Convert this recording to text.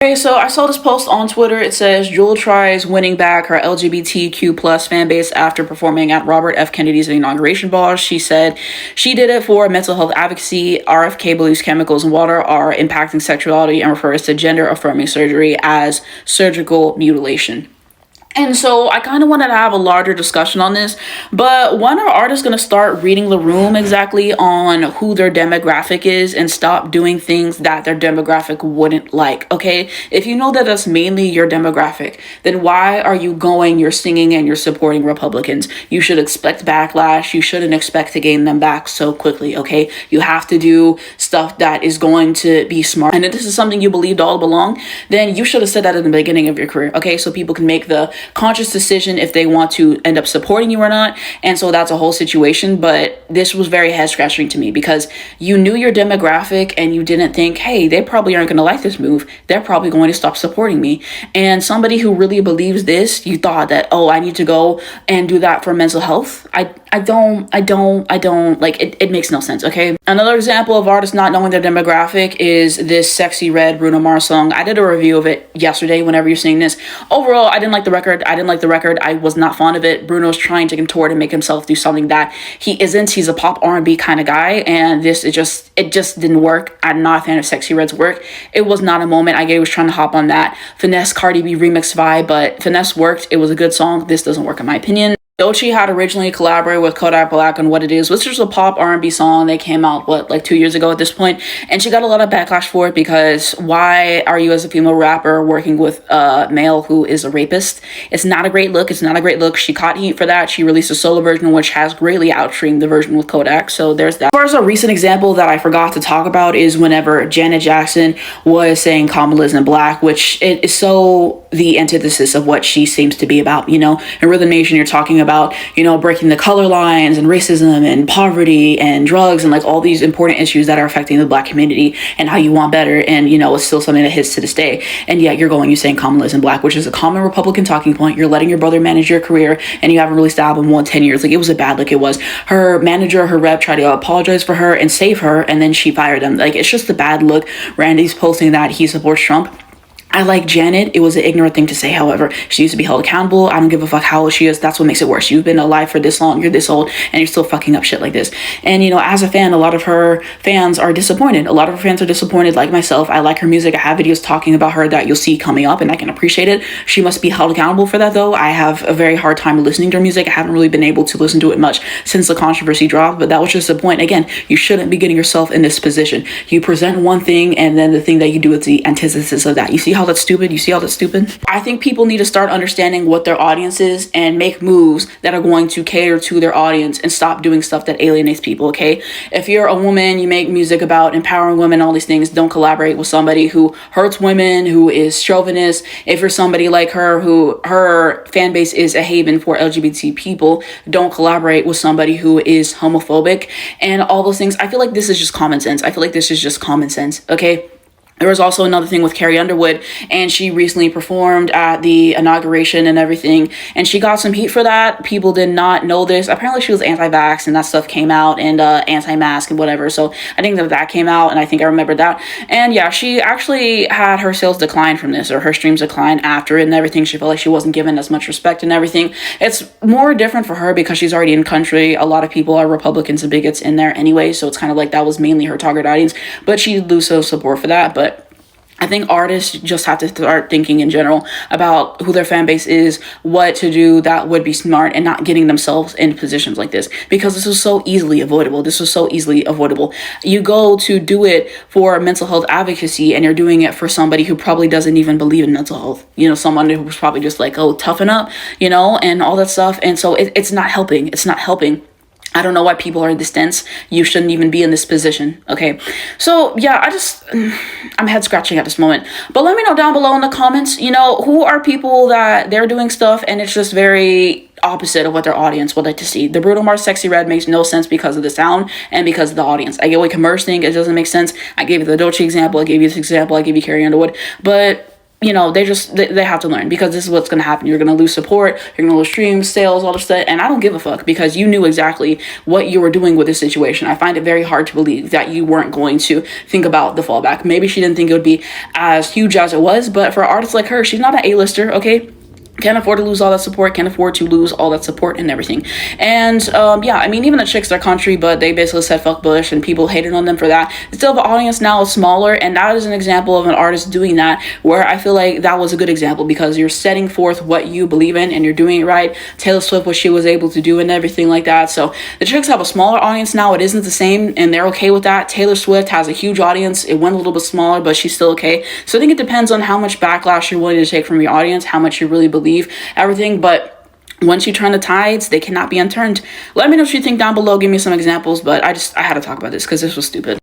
Okay, so I saw this post on Twitter. It says Jewel tries winning back her LGBTQ plus fan base after performing at Robert F. Kennedy's inauguration ball. She said she did it for mental health advocacy. RFK believes chemicals in water are impacting sexuality and refers to gender affirming surgery as surgical mutilation. And so I kind of wanted to have a larger discussion on this, but when are artists going to start reading the room exactly on who their demographic is and stop doing things that their demographic wouldn't like, okay? If you know that that's mainly your demographic, then why are you you're singing and you're supporting Republicans? You should expect backlash. You shouldn't expect to gain them back so quickly, okay? You have to do stuff that is going to be smart. And if this is something you believed all along, then you should have said that at the beginning of your career, okay? So people can make the conscious decision if they want to end up supporting you or not. And so that's a whole situation. But this was very head scratching to me because you knew your demographic and you didn't think, hey, they probably aren't going to like this move. They're probably going to stop supporting me. And somebody who really believes this, you thought that, oh, I need to go and do that for mental health. I don't like it. It makes no sense. Okay. Another example of artists not knowing their demographic is this Sexy Red Bruno Mars song. I did a review of it yesterday whenever you're seeing this. Overall, I didn't like the record. I was not fond of it. Bruno's trying to contort and make himself do something that he isn't. He's a pop R&B kind of guy. And it just didn't work. I'm not a fan of Sexy Red's work. It was not a moment. I was trying to hop on that Finesse Cardi B remix vibe, but Finesse worked. It was a good song. This doesn't work in my opinion. Doechii had originally collaborated with Kodak Black on What It Is, which was a pop R&B song. They came out, like 2 years ago at this point, and she got a lot of backlash for it because why are you as a female rapper working with a male who is a rapist? It's not a great look. She caught heat for that. She released a solo version, which has greatly outstreamed the version with Kodak, so there's that. As far as a recent example that I forgot to talk about is whenever Janet Jackson was saying Kamala isn't black, which it is so the antithesis of what she seems to be about, In Rhythm Nation, you're talking about, breaking the color lines and racism and poverty and drugs and like all these important issues that are affecting the black community and how you want better. And, it's still something that hits to this day. And yet you're saying Kamala isn't black, which is a common Republican talking point. You're letting your brother manage your career and you haven't released the album in 10 years. Like, it was a bad look. It was her manager, her rep tried to apologize for her and save her. And then she fired him. Like, it's just a bad look. Randy's posting that he supports Trump. I like Janet. It was an ignorant thing to say, however. She needs to be held accountable. I don't give a fuck how old she is. That's what makes it worse. You've been alive for this long. You're this old and you're still fucking up shit like this. And, as a fan, a lot of her fans are disappointed. Like myself. I like her music. I have videos talking about her that you'll see coming up and I can appreciate it. She must be held accountable for that, though. I have a very hard time listening to her music. I haven't really been able to listen to it much since the controversy dropped, but that was just the point. Again, you shouldn't be getting yourself in this position. You present one thing and then the thing that you do is the antithesis of that. You see how that's stupid? I think people need to start understanding what their audience is and make moves that are going to cater to their audience and stop doing stuff that alienates people, okay? If you're a woman, you make music about empowering women, all these things, don't collaborate with somebody who hurts women, who is chauvinist. If you're somebody like her, who her fan base is a haven for LGBT people, don't collaborate with somebody who is homophobic and all those things. I feel like this is just common sense. Okay? There was also another thing with Carrie Underwood, and she recently performed at the inauguration and everything, and she got some heat for that. People did not know this. Apparently she was anti-vax and that stuff came out, and anti-mask and whatever. So I think that came out, and I think I remember that. And yeah, she actually had her sales decline from this, or her streams decline after it and everything. She felt like she wasn't given as much respect and everything. It's more different for her because she's already in country. A lot of people are Republicans and bigots in there anyway, so it's kind of like that was mainly her target audience, but she did lose some support for that. But I think artists just have to start thinking in general about who their fan base is, what to do that would be smart, and not getting themselves in positions like this, because this was so easily avoidable. You go to do it for mental health advocacy and you're doing it for somebody who probably doesn't even believe in mental health. Someone who's probably just like, oh, toughen up, and all that stuff. And so it's not helping. I don't know why people are this dense. You shouldn't even be in this position. Okay. So yeah, I'm head scratching at this moment, but let me know down below in the comments, who are people that they're doing stuff and it's just very opposite of what their audience would like to see. The Bruno Mars Sexy Red makes no sense because of the sound and because of the audience. I get what commerce thing, it doesn't make sense. I gave you the Doechii example. I gave you this example. I gave you Carrie Underwood, but you know, they have to learn, because this is what's going to happen. You're going to lose support, you're going to lose streams, sales, all this stuff, and I don't give a fuck, because you knew exactly what you were doing with this situation. I find it very hard to believe that you weren't going to think about the fallback. Maybe she didn't think it would be as huge as it was, but for artists like her, she's not an A-lister, okay? Can't afford to lose all that support, can't afford to lose all that support and everything. And yeah, I mean, even the chicks, their country, but they basically said fuck Bush, and people hated on them for that. Still, the audience now is smaller, and that is an example of an artist doing that, where I feel like that was a good example, because you're setting forth what you believe in and you're doing it right. Taylor Swift, what she was able to do and everything like that. So the chicks have a smaller audience now. It isn't the same, and they're okay with that. Taylor Swift has a huge audience. It went a little bit smaller, but she's still okay. So I think it depends on how much backlash you're willing to take from your audience, how much you really believe everything. But once you turn the tides, they cannot be unturned. Let me know what you think down below. Give me some examples, but I had to talk about this because this was stupid.